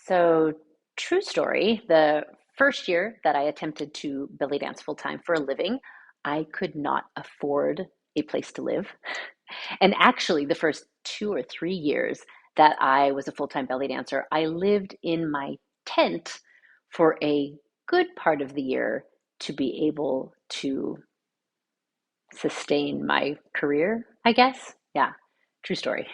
So, true story, the first year that I attempted to belly dance full time for a living, I could not afford a place to live. And actually, the first 2 or 3 years that I was a full time belly dancer, I lived in my tent for a good part of the year to be able to sustain my career, I guess. Yeah, true story.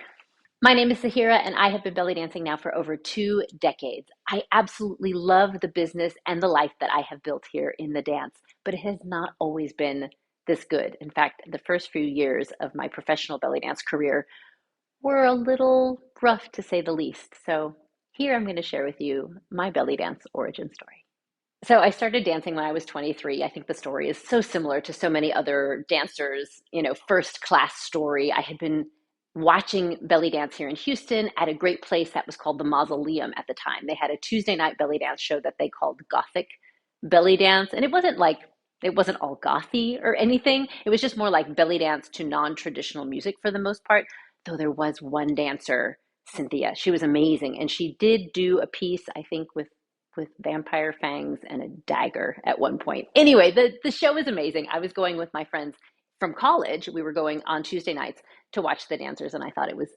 My name is Sahira, and I have been belly dancing now for over 2 decades. I absolutely love the business and the life that I have built here in the dance, but it has not always been this good. In fact, the first few years of my professional belly dance career were a little rough to say the least. So, here I'm going to share with you my belly dance origin story. So I started dancing when I was 23. I think the story is so similar to so many other dancers, first class story. I had been watching belly dance here in Houston at a great place that was called the Mausoleum at the time. They had a Tuesday night belly dance show that they called Gothic Belly Dance. And it wasn't all gothy or anything. It was just more like belly dance to non-traditional music for the most part. Though there was one dancer, Cynthia. She was amazing. And she did do a piece, I think, with vampire fangs and a dagger at one point. Anyway, the show was amazing. I was going with my friends from college. We were going on Tuesday nights to watch the dancers, and I thought it was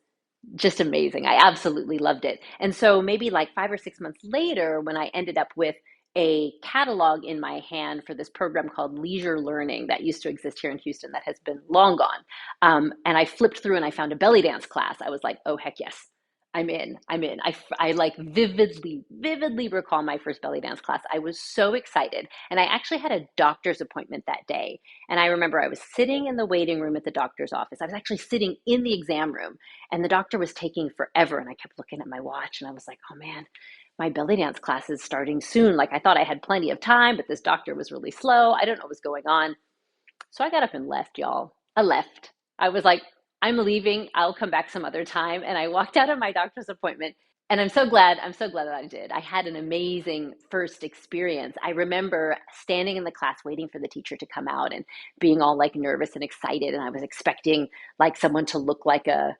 just amazing. I absolutely loved it. And so maybe like 5 or 6 months later, when I ended up with a catalog in my hand for this program called Leisure Learning that used to exist here in Houston that has been long gone. And I flipped through and I found a belly dance class. I was like, oh, heck yes. I'm in. I'm in. I like vividly recall my first belly dance class. I was so excited. And I actually had a doctor's appointment that day. And I remember I was sitting in the waiting room at the doctor's office. I was actually sitting in the exam room and the doctor was taking forever. And I kept looking at my watch and I was like, oh man, my belly dance class is starting soon. Like I thought I had plenty of time, but this doctor was really slow. I don't know what was going on. So I got up and left, y'all. I left. I was like, I'm leaving. I'll come back some other time. And I walked out of my doctor's appointment. And I'm so glad that I did. I had an amazing first experience. I remember standing in the class waiting for the teacher to come out and being all like nervous and excited. And I was expecting like someone to look like a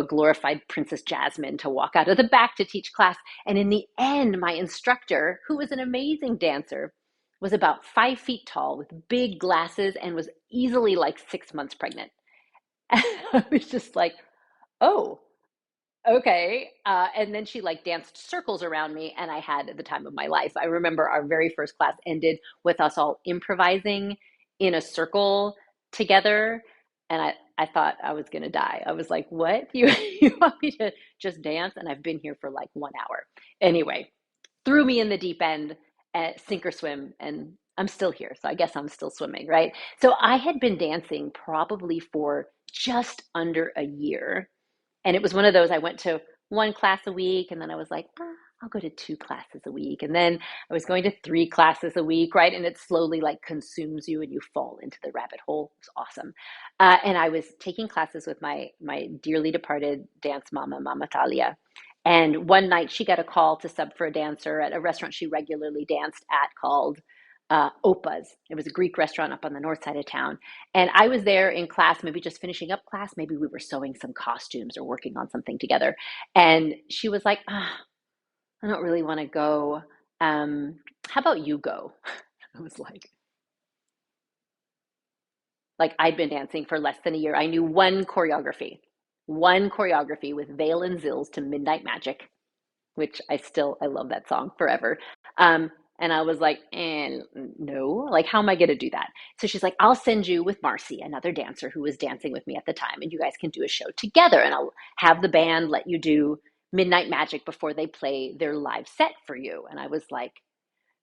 glorified Princess Jasmine to walk out of the back to teach class. And in the end, my instructor, who was an amazing dancer, was about 5 feet tall with big glasses and was easily like 6 months pregnant. And I was just like, oh, okay. And then she like danced circles around me, and I had the time of my life. I remember our very first class ended with us all improvising in a circle together. And I thought I was going to die. I was like, what? You want me to just dance? And I've been here for like 1 hour. Anyway, threw me in the deep end at sink or swim, and I'm still here. So I guess I'm still swimming, right? So I had been dancing probably for just under a year. And it was one of those I went to one class a week, and then I was like, I'll go to 2 classes a week. And then I was going to 3 classes a week, right? And it slowly like consumes you and you fall into the rabbit hole. It was awesome. And I was taking classes with my dearly departed dance mama, Mama Talia. And one night she got a call to sub for a dancer at a restaurant she regularly danced at called Opa's. It was a Greek restaurant up on the north side of town. And I was there in class, maybe just finishing up class. Maybe we were sewing some costumes or working on something together. And she was like, I don't really want to go. How about you go? I was like I'd been dancing for less than a year. I knew one choreography with Veil and Zills to Midnight Magic, which I love that song forever. And I was like, and no, like, how am I going to do that? So she's like, I'll send you with Marcy, another dancer who was dancing with me at the time, and you guys can do a show together. And I'll have the band let you do Midnight Magic before they play their live set for you. And I was like,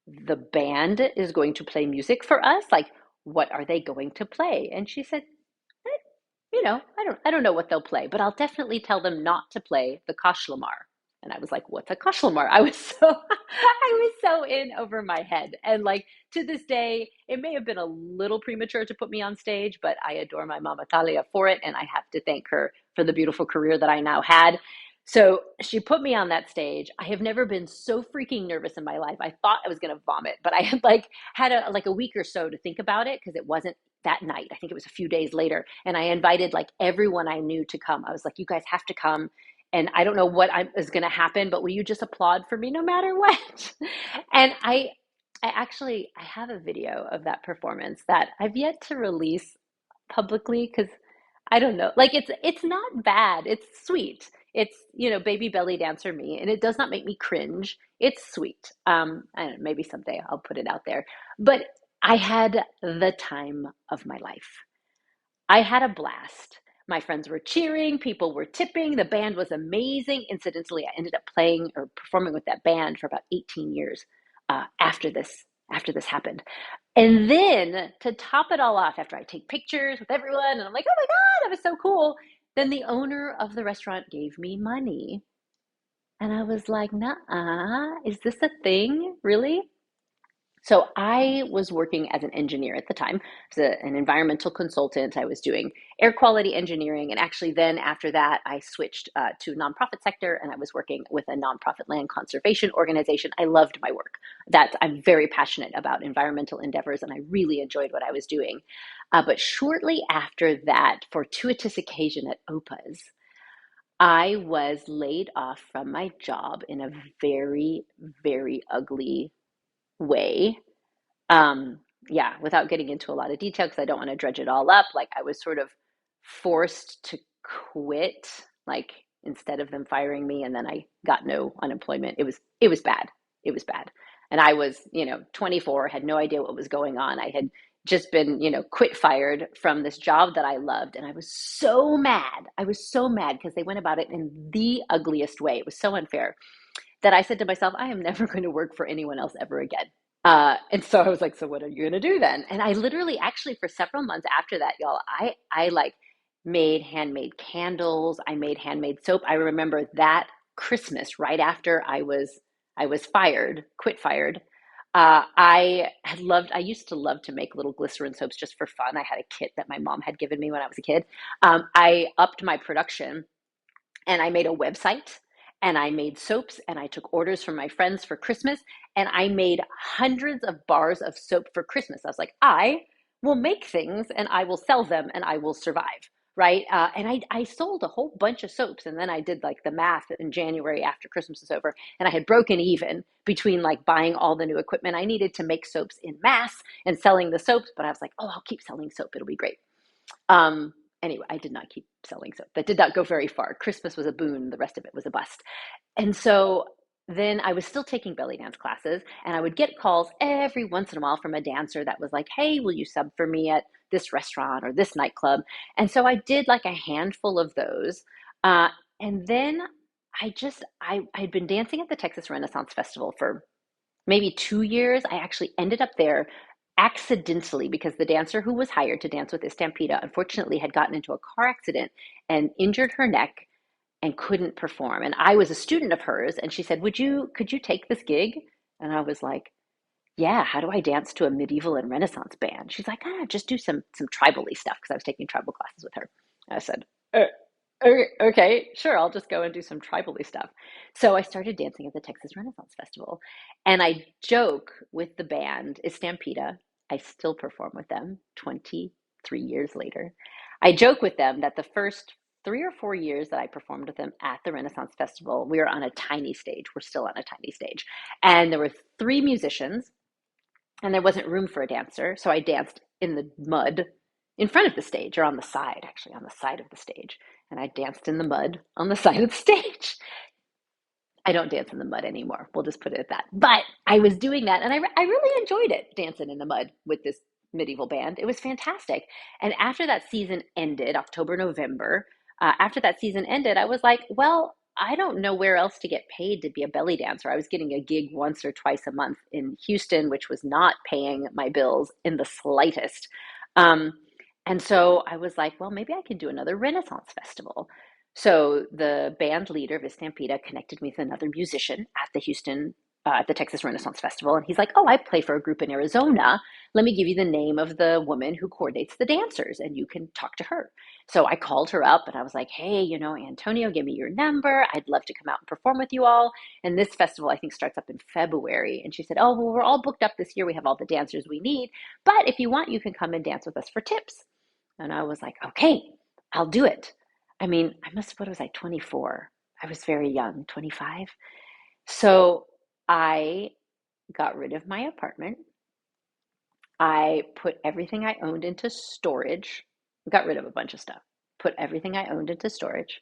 the band is going to play music for us? Like, what are they going to play? And she said, "Eh, I don't know what they'll play, but I'll definitely tell them not to play the Kashlamar." And I was like, what's a Kashlamar? I was so I was so in over my head. And like to this day, it may have been a little premature to put me on stage, but I adore my mama Talia for it, and I have to thank her for the beautiful career that I now had. So she put me on that stage. I have never been so freaking nervous in my life. I thought I was going to vomit, but I had like had a week or so to think about it because it wasn't that night. I think it was a few days later. And I invited like everyone I knew to come. I was like, you guys have to come. and I don't know is going to happen, but will you just applaud for me no matter what? And I have a video of that performance that I've yet to release publicly because I don't know. Like it's not bad. It's sweet. It's, baby belly dancer me, and it does not make me cringe. It's sweet. I don't know, maybe someday I'll put it out there. But I had the time of my life. I had a blast. My friends were cheering, people were tipping, the band was amazing. Incidentally, I ended up playing or performing with that band for about 18 years after this happened. And then to top it all off, after I take pictures with everyone, and I'm like, oh my God, that was so cool. Then the owner of the restaurant gave me money. And I was like, nah, is this a thing? Really? So I was working as an engineer at the time. I was an environmental consultant. I was doing air quality engineering, and actually, then after that, I switched to nonprofit sector, and I was working with a nonprofit land conservation organization. I loved my work. That I'm very passionate about environmental endeavors, and I really enjoyed what I was doing. But shortly after that fortuitous occasion at OPA's, I was laid off from my job in a very, very ugly way. um, yeah, without getting into a lot of detail, because I don't want to dredge it all up, like I was sort of forced to quit, like instead of them firing me, and then I got no unemployment. It was bad. It was bad. And I was, 24, had no idea what was going on. I had just been, quit fired from this job that I loved, and I was so mad. I was so mad because they went about it in the ugliest way. It was so unfair that I said to myself, I am never going to work for anyone else ever again. And so I was like, so what are you gonna do then? And I literally, actually, for several months after that, y'all, I like made handmade candles. I made handmade soap. I remember that Christmas, right after I was quit fired. I used to love to make little glycerin soaps just for fun. I had a kit that my mom had given me when I was a kid. I upped my production, and I made a website, and I made soaps, and I took orders from my friends for Christmas, and I made hundreds of bars of soap for Christmas. I was like, I will make things, and I will sell them, and I will survive. Right. And I sold a whole bunch of soaps. And then I did like the math in January after Christmas is over. And I had broken even between like buying all the new equipment I needed to make soaps in mass and selling the soaps. But I was like, oh, I'll keep selling soap. It'll be great. Um, anyway, I did not keep selling soap. That did not go very far. Christmas was a boon, the rest of it was a bust. And so then I was still taking belly dance classes, and I would get calls every once in a while from a dancer that was like, hey, will you sub for me at this restaurant or this nightclub? And so I did like a handful of those. Uh, and then I'd been dancing at the Texas Renaissance Festival for maybe 2 years. I actually ended up there accidentally because the dancer who was hired to dance with Estampida unfortunately had gotten into a car accident and injured her neck and couldn't perform. And I was a student of hers, and she said, could you take this gig? And I was like, yeah, how do I dance to a medieval and Renaissance band? She's like, just do some tribally stuff, because I was taking tribal classes with her. I said, okay, sure, I'll just go and do some tribally stuff. So I started dancing at the Texas Renaissance Festival. And I joke with the band, Estampida. I still perform with them 23 years later. I joke with them that the first 3 or 4 years that I performed with them at the Renaissance Festival, we were on a tiny stage. We're still on a tiny stage. And there were three musicians, and there wasn't room for a dancer. So I danced in the mud in front of the stage, or on the side, actually, on the side of the stage. And I danced in the mud on the side of the stage. I don't dance in the mud anymore. We'll just put it at that. But I was doing that, and I really enjoyed it, dancing in the mud with this medieval band. It was fantastic. And after that season ended, October, November, after that season ended, I was like, well, I don't know where else to get paid to be a belly dancer. I was getting a gig once or twice a month in Houston, which was not paying my bills in the slightest. Um, and so I was like, well, maybe I can do another Renaissance festival. So the band leader of Estampida connected me with another musician at the Texas Renaissance Festival. And he's like, oh, I play for a group in Arizona. Let me give you the name of the woman who coordinates the dancers, and you can talk to her. So I called her up, and I was like, hey, Antonio, give me your number. I'd love to come out and perform with you all. And this festival, I think, starts up in February. And she said, oh, well, we're all booked up this year. We have all the dancers we need. But if you want, you can come and dance with us for tips. And I was like, okay, I'll do it. I mean, what was I, 24? I was very young, 25. So I got rid of my apartment. I put everything I owned into storage, got rid of a bunch of stuff, put everything I owned into storage,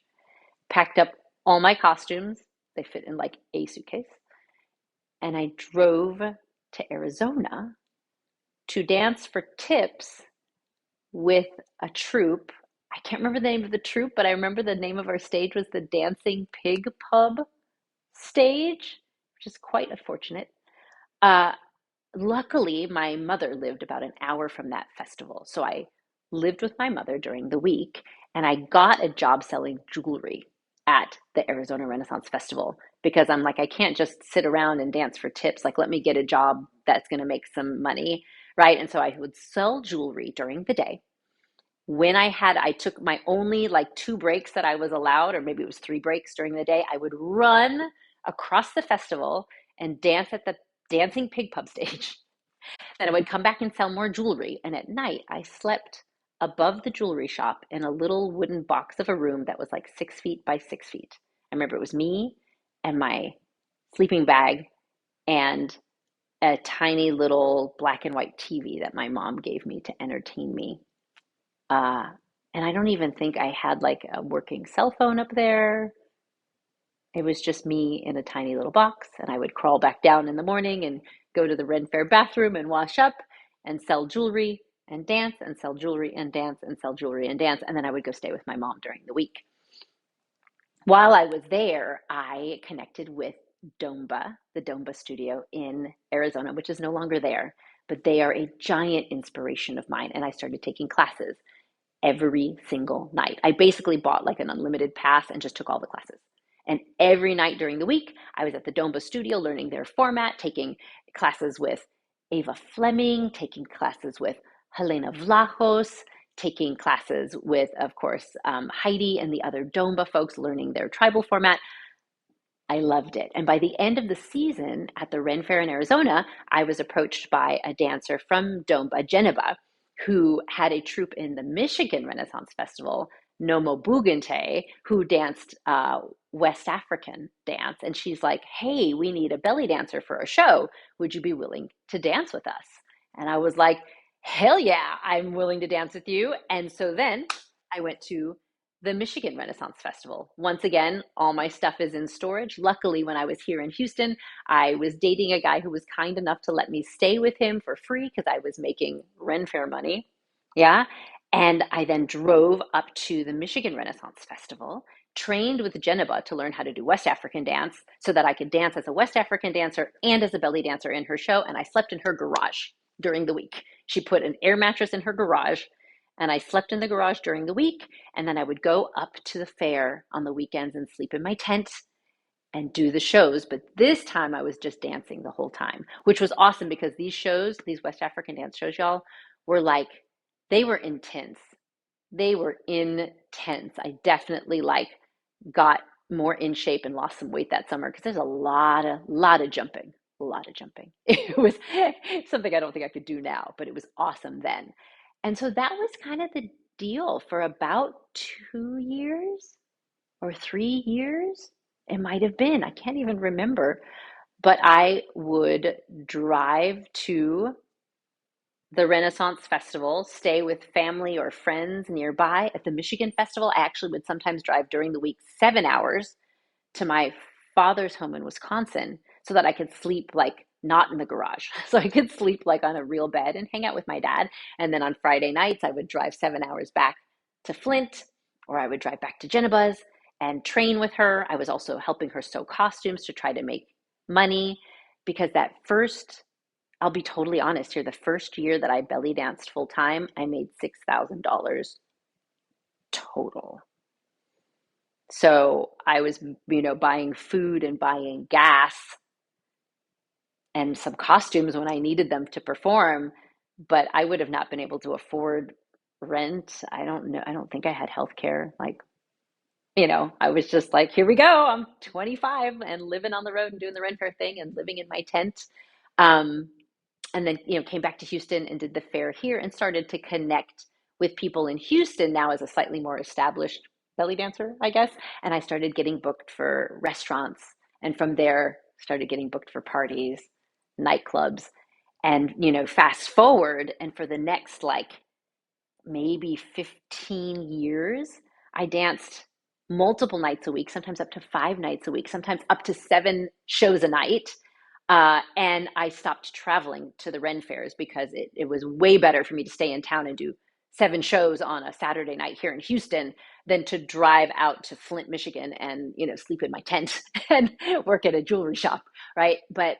packed up all my costumes. They fit in like a suitcase. And I drove to Arizona to dance for tips with a troupe. I can't remember the name of the troupe, but I remember the name of our stage was the Dancing Pig Pub stage, which is quite unfortunate. Uh, Luckily, my mother lived about an hour from that festival. So I lived with my mother during the week and I got a job selling jewelry at the Arizona Renaissance Festival because I'm like, I can't just sit around and dance for tips. Like, let me get a job that's going to make some money. Right. And so I would sell jewelry during the day. I took my only like two breaks that I was allowed, or maybe it was three breaks during the day, I would run across the festival and dance at the Dancing Pig Pub stage. Then I would come back and sell more jewelry. And at night, I slept above the jewelry shop in a little wooden box of a room that was like 6 feet by 6 feet. I remember it was me and my sleeping bag and a tiny little black and white TV that my mom gave me to entertain me. Uh, and I don't even think I had like a working cell phone up there. It was just me in a tiny little box, and I would crawl back down in the morning and go to the Ren Fair bathroom and wash up and sell jewelry and dance and sell jewelry and dance and sell jewelry and dance. And then I would go stay with my mom during the week. While I was there, I connected with Domba, the Domba studio in Arizona, which is no longer there, but they are a giant inspiration of mine. And I started taking classes every single night. I basically bought like an unlimited pass and just took all the classes. And every night during the week, I was at the Domba studio learning their format, taking classes with Ava Fleming, taking classes with Helena Vlahos, taking classes with, of course, Heidi and the other Domba folks learning their tribal format. I loved it. And by the end of the season at the Ren Fair in Arizona, I was approached by a dancer from Domba, Geneva, who had a troupe in the Michigan Renaissance Festival, Nomo Bugente, who danced West African dance. And she's like, hey, we need a belly dancer for a show. Would you be willing to dance with us? And I was like, hell yeah, I'm willing to dance with you. And so then I went to the Michigan Renaissance Festival. Once again, all my stuff is in storage. Luckily, when I was here in Houston, I was dating a guy who was kind enough to let me stay with him for free because I was making Ren Fair money. Yeah. And I then drove up to the Michigan Renaissance Festival, trained with Geneva to learn how to do West African dance so that I could dance as a West African dancer and as a belly dancer in her show. And I slept in her garage during the week. She put an air mattress in her garage and I slept in the garage during the week. And then I would go up to the fair on the weekends and sleep in my tent and do the shows. But this time I was just dancing the whole time, which was awesome because these shows, these West African dance shows, y'all, were like, they were intense. They were intense. I definitely like got more in shape and lost some weight that summer because there's a lot of jumping, a lot of jumping. It was something I don't think I could do now, but it was awesome then. And so that was kind of the deal for about 2 years or 3 years. It might have been, I can't even remember, but I would drive to the Renaissance Festival, stay with family or friends nearby. At the Michigan Festival, I actually would sometimes drive during the week 7 hours to my father's home in Wisconsin so that I could sleep like not in the garage. So I could sleep like on a real bed and hang out with my dad. And then on Friday nights, I would drive 7 hours back to Flint, or I would drive back to Geneva's and train with her. I was also helping her sew costumes to try to make money because that first, I'll be totally honest here, the first year that I belly danced full time, I made $6,000 total. So I was, buying food and buying gas and some costumes when I needed them to perform, but I would have not been able to afford rent. I don't know. I don't think I had health care. Like, I was just like, here we go. I'm 25 and living on the road and doing the rent fair thing and living in my tent. Um, and then, came back to Houston and did the fair here and started to connect with people in Houston now as a slightly more established belly dancer, I guess. And I started getting booked for restaurants. And from there, started getting booked for parties, nightclubs. And, fast forward, and for the next like maybe 15 years, I danced multiple nights a week, sometimes up to 5 nights a week, sometimes up to 7 shows a night. And I stopped traveling to the Ren fairs because it was way better for me to stay in town and do 7 shows on a Saturday night here in Houston than to drive out to Flint, Michigan and, sleep in my tent and work at a jewelry shop, right? But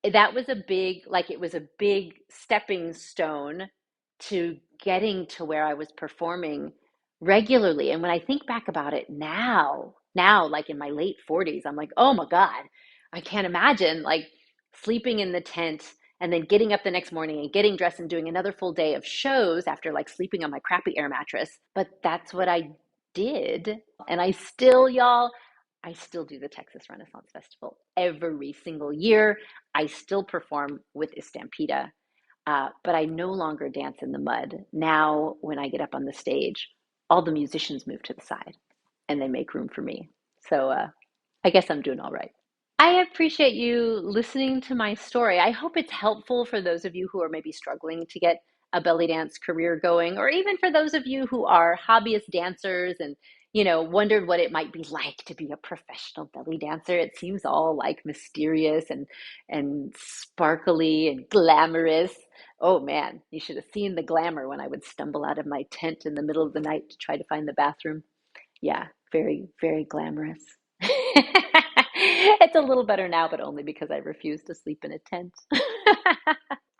that was it was a big stepping stone to getting to where I was performing regularly. And when I think back about it now, like in my late 40s, I'm like, oh my God, I can't imagine like sleeping in the tent and then getting up the next morning and getting dressed and doing another full day of shows after like sleeping on my crappy air mattress. But that's what I did. And I still do the Texas Renaissance Festival every single year. I still perform with Estampida, but I no longer dance in the mud. Now, when I get up on the stage, all the musicians move to the side and they make room for me. So I guess I'm doing all right. I appreciate you listening to my story. I hope it's helpful for those of you who are maybe struggling to get a belly dance career going, or even for those of you who are hobbyist dancers and, wondered what it might be like to be a professional belly dancer. It seems all like mysterious and sparkly and glamorous. Oh man, you should have seen the glamour when I would stumble out of my tent in the middle of the night to try to find the bathroom. Yeah, very, very glamorous. It's a little better now, but only because I refuse to sleep in a tent.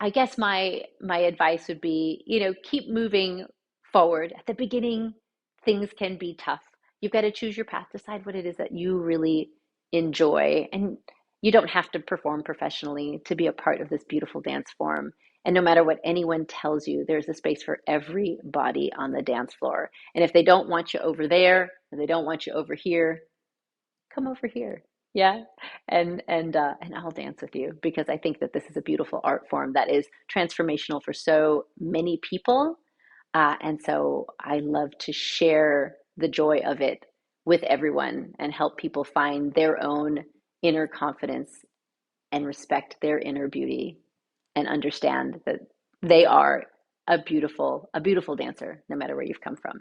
I guess my advice would be, keep moving forward. At the beginning, things can be tough. You've got to choose your path, decide what it is that you really enjoy. And you don't have to perform professionally to be a part of this beautiful dance form. And no matter what anyone tells you, there's a space for everybody on the dance floor. And if they don't want you over there, or they don't want you over here, come over here. Yeah. And I'll dance with you because I think that this is a beautiful art form that is transformational for so many people. And so I love to share the joy of it with everyone and help people find their own inner confidence and respect their inner beauty and understand that they are a beautiful dancer, no matter where you've come from.